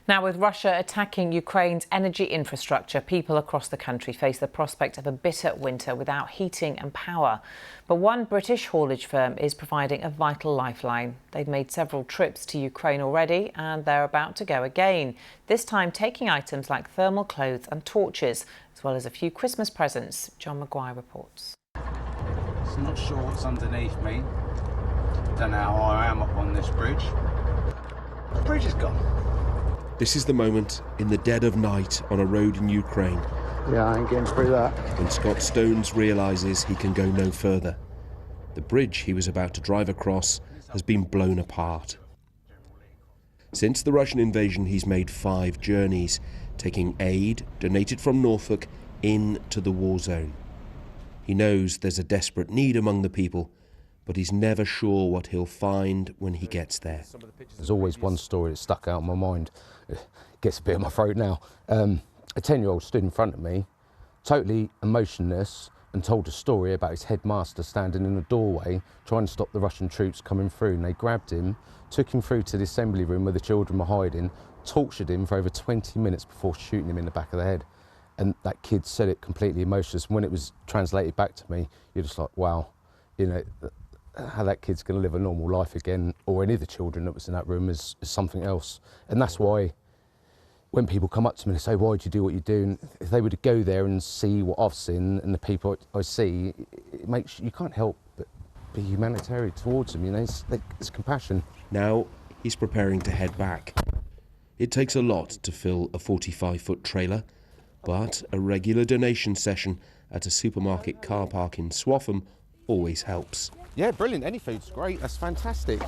Now, with Russia attacking Ukraine's energy infrastructure, people across the country face the prospect of a bitter winter without heating and power. But one British haulage firm is providing a vital lifeline. They've made several trips to Ukraine already and they're about to go again, this time taking items like thermal clothes and torches, as well as a few Christmas presents. John Maguire reports. It's not sure what's underneath me. Don't know how I am up on this bridge. The bridge is gone. This is the moment in the dead of night on a road in Ukraine. Yeah, I ain't getting through that. When Scott Stones realises he can go no further. The bridge he was about to drive across has been blown apart. Since the Russian invasion, he's made 5 journeys, taking aid donated from Norfolk into the war zone. He knows there's a desperate need among the people, but he's never sure what he'll find when he gets there. There's always one story that stuck out in my mind. It gets a bit in my throat now. A 10-year-old stood in front of me, totally emotionless, and told a story about his headmaster standing in the doorway trying to stop the Russian troops coming through, and they grabbed him, took him through to the assembly room where the children were hiding, tortured him for over 20 minutes before shooting him in the back of the head. And that kid said it completely emotionless. When it was translated back to me, you're just like, wow, you know, how that kid's going to live a normal life again, or any of the children that was in that room, is something else. And that's why when people come up to me and say, why do you do what you do? And if they were to go there and see what I've seen and the people I see, it makes you can't help but be humanitarian towards them, you know, it's compassion. Now he's preparing to head back. It takes a lot to fill a 45-foot trailer, but a regular donation session at a supermarket car park in Swaffham always helps. Yeah, brilliant. Any food's great. That's fantastic.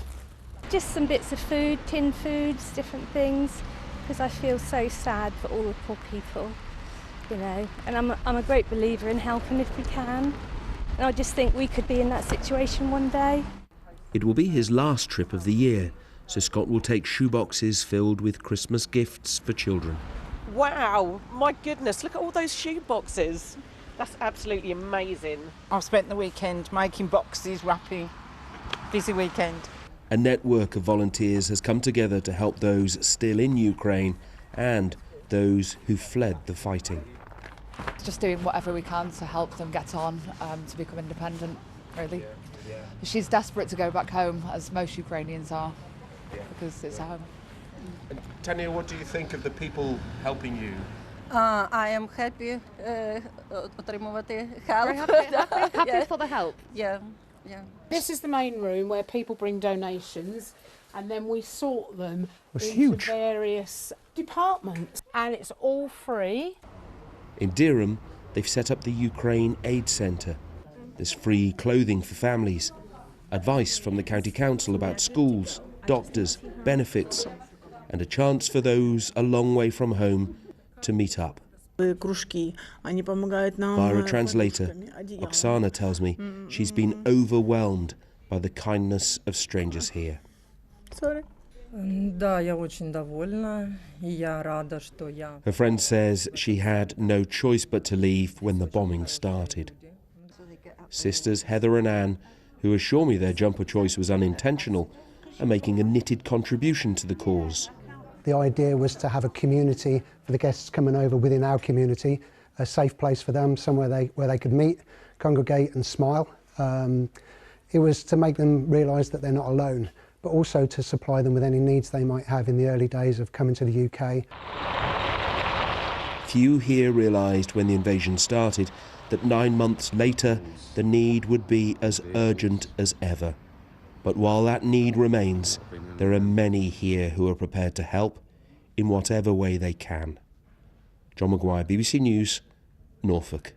Just some bits of food, tin foods, different things, because I feel so sad for all the poor people, you know. And I'm a great believer in helping if we can. And I just think we could be in that situation one day. It will be his last trip of the year, so Scott will take shoeboxes filled with Christmas gifts for children. Wow, my goodness, look at all those shoe boxes. That's absolutely amazing. I've spent the weekend making boxes, wrapping. Busy weekend. A network of volunteers has come together to help those still in Ukraine and those who fled the fighting. Just doing whatever we can to help them get on, to become independent, really. She's desperate to go back home, as most Ukrainians are, because it's home. Tanya, what do you think of the people helping you? I am happy отримувати help. Very happy for the help. Yeah. This is the main room where people bring donations, and then we sort them into huge. Various departments, and it's all free. In Durham, they've set up the Ukraine Aid Centre. There's free clothing for families, advice from the county council about schools, doctors, benefits, and a chance for those a long way from home to meet up. Via a translator, Oksana tells me she's been overwhelmed by the kindness of strangers here. Her friend says she had no choice but to leave when the bombing started. Sisters Heather and Anne, who assure me their jumper choice was unintentional, are making a knitted contribution to the cause. The idea was to have a community for the guests coming over within our community, a safe place for them, somewhere where they could meet, congregate and smile. It was to make them realise that they're not alone, but also to supply them with any needs they might have in the early days of coming to the UK. Few here realised when the invasion started that 9 months later the need would be as urgent as ever. But while that need remains, there are many here who are prepared to help in whatever way they can. John Maguire, BBC News, Norfolk.